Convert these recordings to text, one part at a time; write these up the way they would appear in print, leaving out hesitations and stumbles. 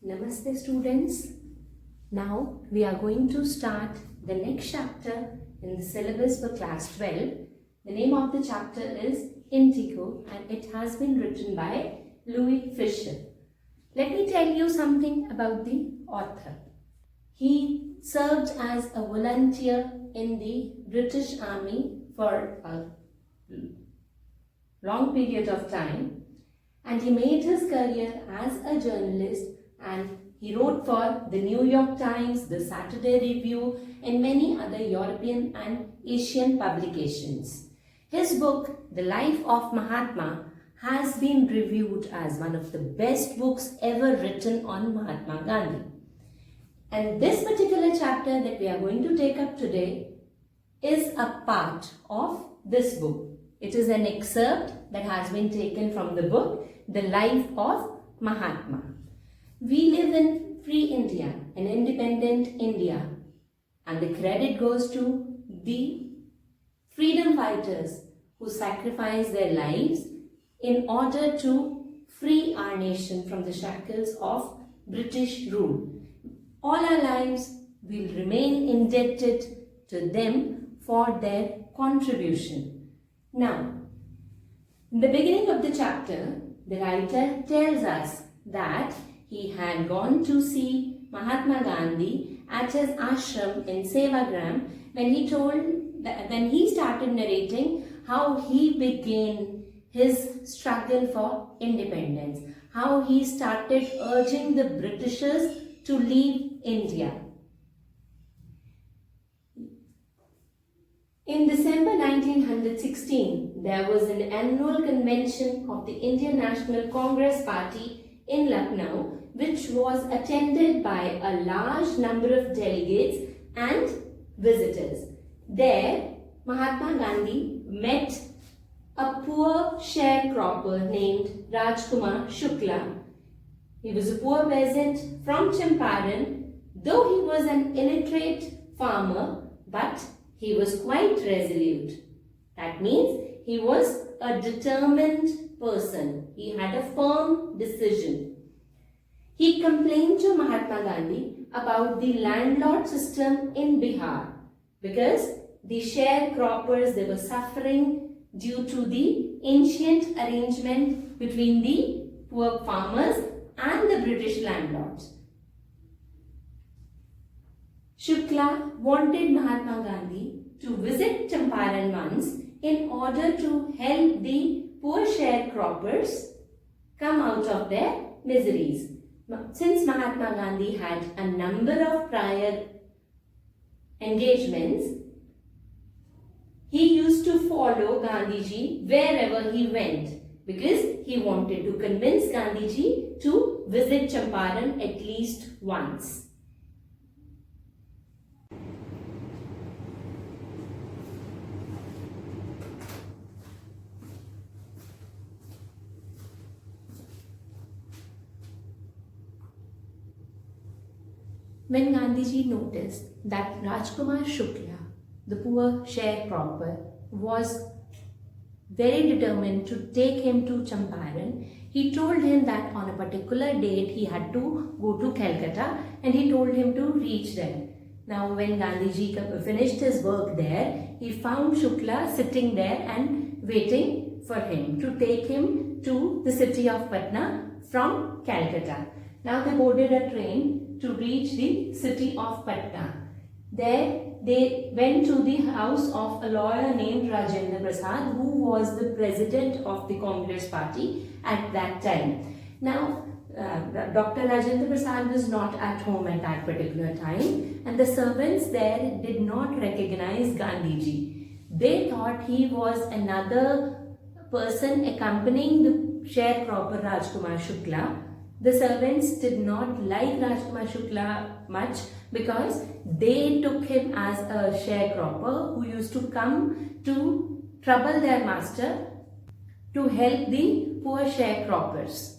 Namaste students. Now we are going to start the next chapter in the syllabus for class 12. The name of the chapter is Indigo and it has been written by Louis Fisher. Let me tell you something about the author. He served as a volunteer in the British Army for a long period of time, and he made his career as a journalist, and he wrote for the New York Times, the Saturday Review, and many other European and Asian publications. His book, The Life of Mahatma, has been reviewed as one of the best books ever written on Mahatma Gandhi. And this particular chapter that we are going to take up today is a part of this book. It is an excerpt that has been taken from the book, The Life of Mahatma. We live in free India, an independent India, and the credit goes to the freedom fighters who sacrificed their lives in order to free our nation from the shackles of British rule. All our lives will remain indebted to them for their contribution. Now, in the beginning of the chapter, the writer tells us that he had gone to see Mahatma Gandhi at his ashram in Sevagram when he started narrating how he began his struggle for independence, how he started urging the Britishers to leave India. In December 1916, there was an annual convention of the Indian National Congress Party in Lucknow, which was attended by a large number of delegates and visitors. There, Mahatma Gandhi met a poor sharecropper named Rajkumar Shukla. He was a poor peasant from Champaran, though he was an illiterate farmer, but he was quite resolute. That means he was a determined person. He had a firm decision. He complained to Mahatma Gandhi about the landlord system in Bihar because the sharecroppers, they were suffering due to the ancient arrangement between the poor farmers and the British landlords. Shukla wanted Mahatma Gandhi to visit Champaran once in order to help the poor sharecroppers come out of their miseries. Since Mahatma Gandhi had a number of prior engagements, he used to follow Gandhiji wherever he went because he wanted to convince Gandhiji to visit Champaran at least once. When Gandhiji noticed that Rajkumar Shukla, the poor sharecropper, was very determined to take him to Champaran, he told him that on a particular date he had to go to Calcutta and he told him to reach there. Now when Gandhiji finished his work there, he found Shukla sitting there and waiting for him to take him to the city of Patna from Calcutta. Now they boarded a train to reach the city of Patna. There they went to the house of a lawyer named Rajendra Prasad, who was the president of the Congress Party at that time. Now Dr. Rajendra Prasad was not at home at that particular time, and the servants there did not recognize Gandhiji. They thought he was another person accompanying the sharecropper Rajkumar Shukla. The servants did not like Rajkumar Shukla much because they took him as a sharecropper who used to come to trouble their master to help the poor sharecroppers.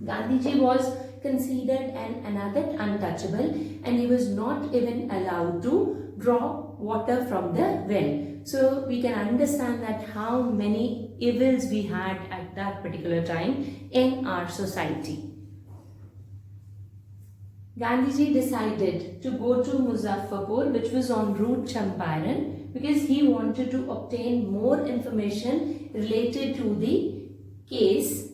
Gandhiji was considered another untouchable, and he was not even allowed to draw water from the well. So we can understand that how many evils we had at that particular time in our society. Gandhiji decided to go to Muzaffarpur, which was en route Champaran, because he wanted to obtain more information related to the case,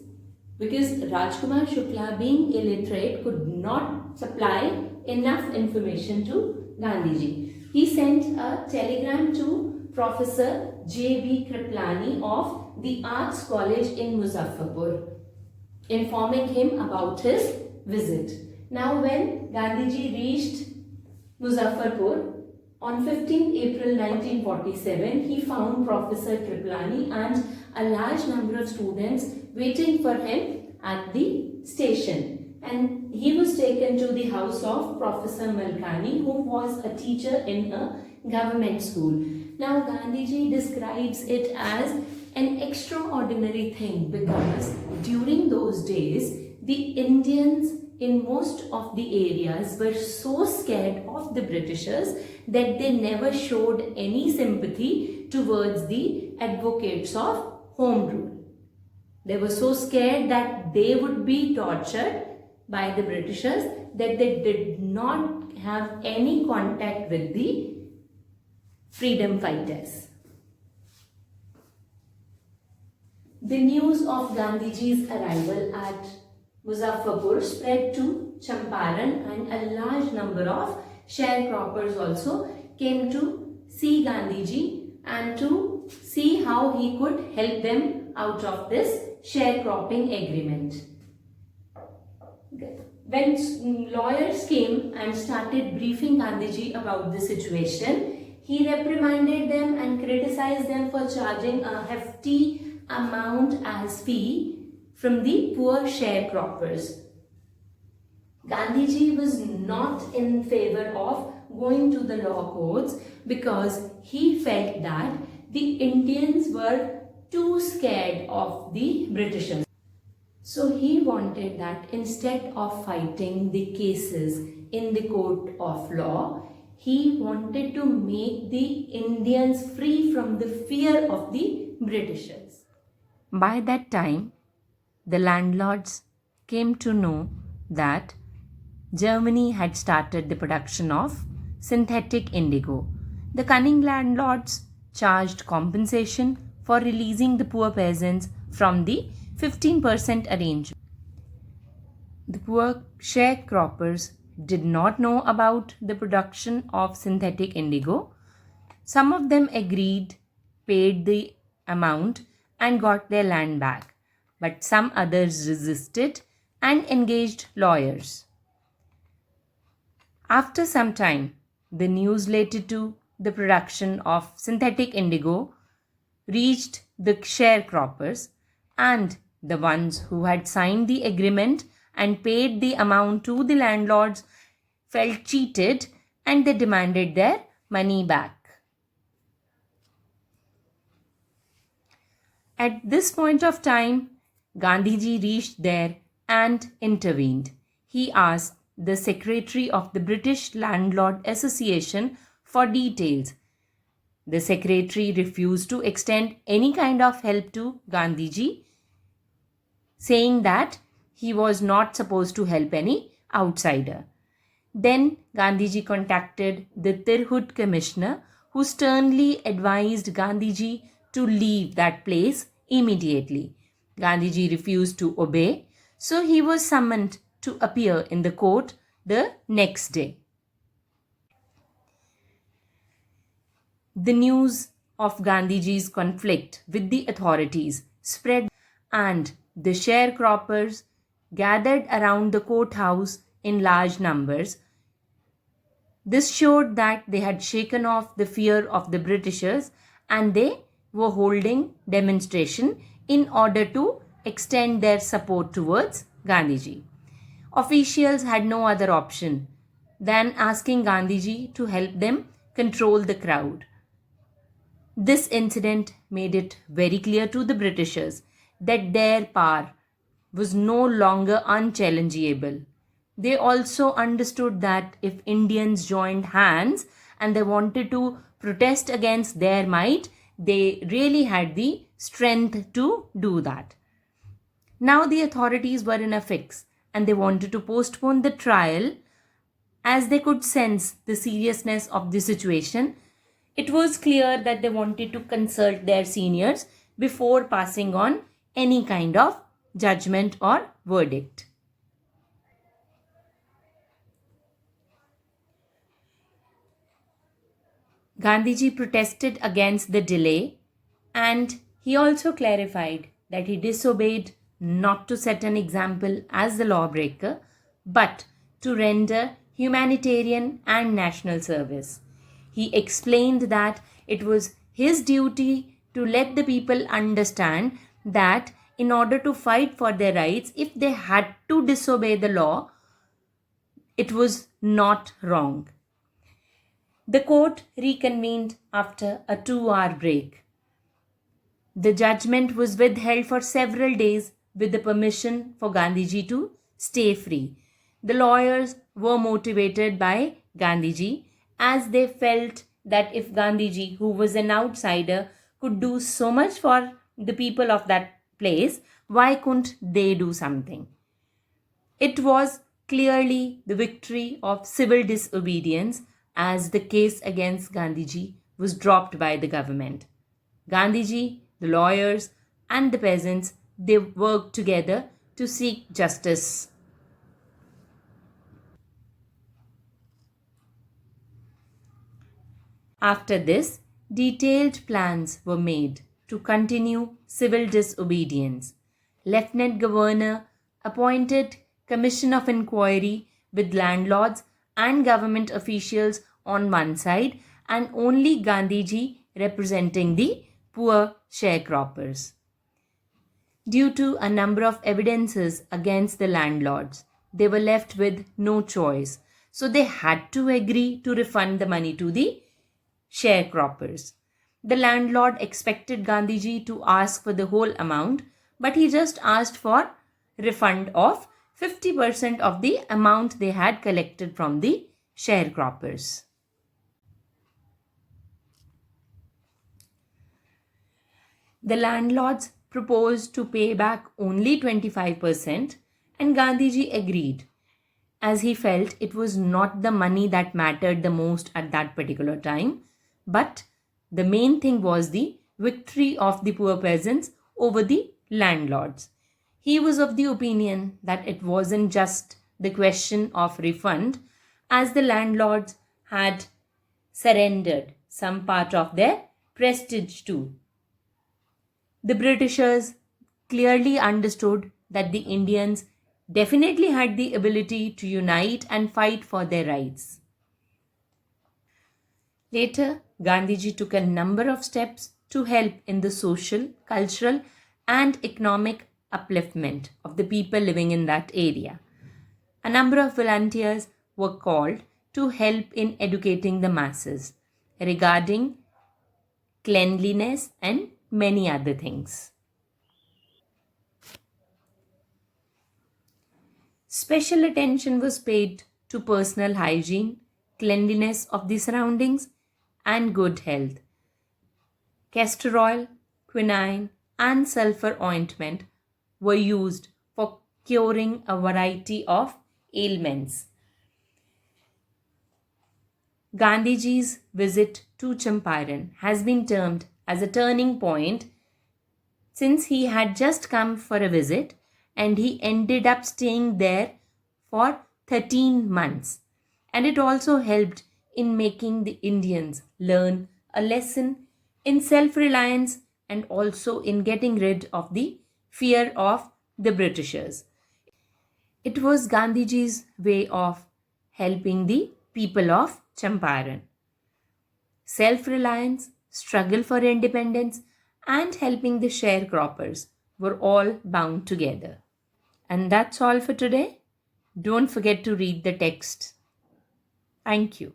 because Rajkumar Shukla, being illiterate, could not supply enough information to Gandhiji. He sent a telegram to Professor J.B. Kriplani of the Arts College in Muzaffarpur, informing him about his visit. Now, when Gandhiji reached Muzaffarpur on 15 April 1947, he found Professor Kriplani and a large number of students waiting for him at the station. And he was taken to the house of Professor Malkani, who was a teacher in a government school. Now, Gandhiji describes it as an extraordinary thing because during those days, the Indians in most of the areas were so scared of the Britishers that they never showed any sympathy towards the advocates of Home Rule. They were so scared that they would be tortured by the Britishers that they did not have any contact with the freedom fighters. The news of Gandhiji's arrival at Muzaffarpur spread to Champaran, and a large number of sharecroppers also came to see Gandhiji and to see how he could help them out of this sharecropping agreement. When lawyers came and started briefing Gandhiji about the situation, he reprimanded them and criticized them for charging a hefty amount as fee from the poor sharecroppers. Gandhiji was not in favor of going to the law courts because he felt that the Indians were too scared of the Britishers. So he wanted that instead of fighting the cases in the court of law, he wanted to make the Indians free from the fear of the Britishers. By that time, the landlords came to know that Germany had started the production of synthetic indigo. The cunning landlords charged compensation for releasing the poor peasants from the 15% arrangement. The poor sharecroppers did not know about the production of synthetic indigo. Some of them agreed, paid the amount, and got their land back. But some others resisted and engaged lawyers. After some time, the news related to the production of synthetic indigo reached the sharecroppers, and the ones who had signed the agreement and paid the amount to the landlords felt cheated and they demanded their money back. At this point of time, Gandhiji reached there and intervened. He asked the secretary of the British Landlord Association for details. The secretary refused to extend any kind of help to Gandhiji, saying that he was not supposed to help any outsider. Then Gandhiji contacted the Tirhut commissioner, who sternly advised Gandhiji to leave that place immediately. Gandhiji refused to obey, so he was summoned to appear in the court the next day. The news of Gandhiji's conflict with the authorities spread, and the sharecroppers gathered around the courthouse in large numbers. This showed that they had shaken off the fear of the Britishers and they were holding demonstration in order to extend their support towards Gandhiji. Officials had no other option than asking Gandhiji to help them control the crowd. This incident made it very clear to the Britishers that their power was no longer unchallengeable. They also understood that if Indians joined hands and they wanted to protest against their might, they really had the strength to do that. Now the authorities were in a fix and they wanted to postpone the trial As they could sense the seriousness of the situation, it was clear that they wanted to consult their seniors before passing on any kind of judgment or verdict. Gandhiji protested against the delay, and he also clarified that he disobeyed not to set an example as the lawbreaker, but to render humanitarian and national service. He explained that it was his duty to let the people understand that in order to fight for their rights, if they had to disobey the law, it was not wrong. The court reconvened after a 2-hour break. The judgment was withheld for several days with the permission for Gandhiji to stay free. The lawyers were motivated by Gandhiji as they felt that if Gandhiji, who was an outsider, could do so much for the people of that place, why couldn't they do something? It was clearly the victory of civil disobedience as the case against Gandhiji was dropped by the government. Gandhiji, the lawyers, and the peasants, they worked together to seek justice. After this, detailed plans were made to continue civil disobedience. Lieutenant Governor appointed commission of inquiry with landlords and government officials on one side and only Gandhiji representing the poor sharecroppers. Due to a number of evidences against the landlords, they were left with no choice. So they had to agree to refund the money to the sharecroppers. The landlord expected Gandhiji to ask for the whole amount, but he just asked for refund of 50% of the amount they had collected from the sharecroppers. The landlords proposed to pay back only 25% and Gandhiji agreed, as he felt it was not the money that mattered the most at that particular time, but the main thing was the victory of the poor peasants over the landlords. He was of the opinion that it wasn't just the question of refund, as the landlords had surrendered some part of their prestige too. The Britishers clearly understood that the Indians definitely had the ability to unite and fight for their rights. Later, Gandhiji took a number of steps to help in the social, cultural, and economic upliftment of the people living in that area. A number of volunteers were called to help in educating the masses regarding cleanliness and many other things. Special attention was paid to personal hygiene, cleanliness of the surroundings, and good health. Castor oil, quinine, and sulfur ointment were used for curing a variety of ailments. Gandhiji's visit to Champaran has been termed as a turning point since he had just come for a visit and he ended up staying there for 13 months. And it also helped in making the Indians learn a lesson in self-reliance and also in getting rid of the fear of the Britishers. It was Gandhiji's way of helping the people of Champaran. Self-reliance, struggle for independence, and helping the sharecroppers were all bound together. And that's all for today. Don't forget to read the text. Thank you.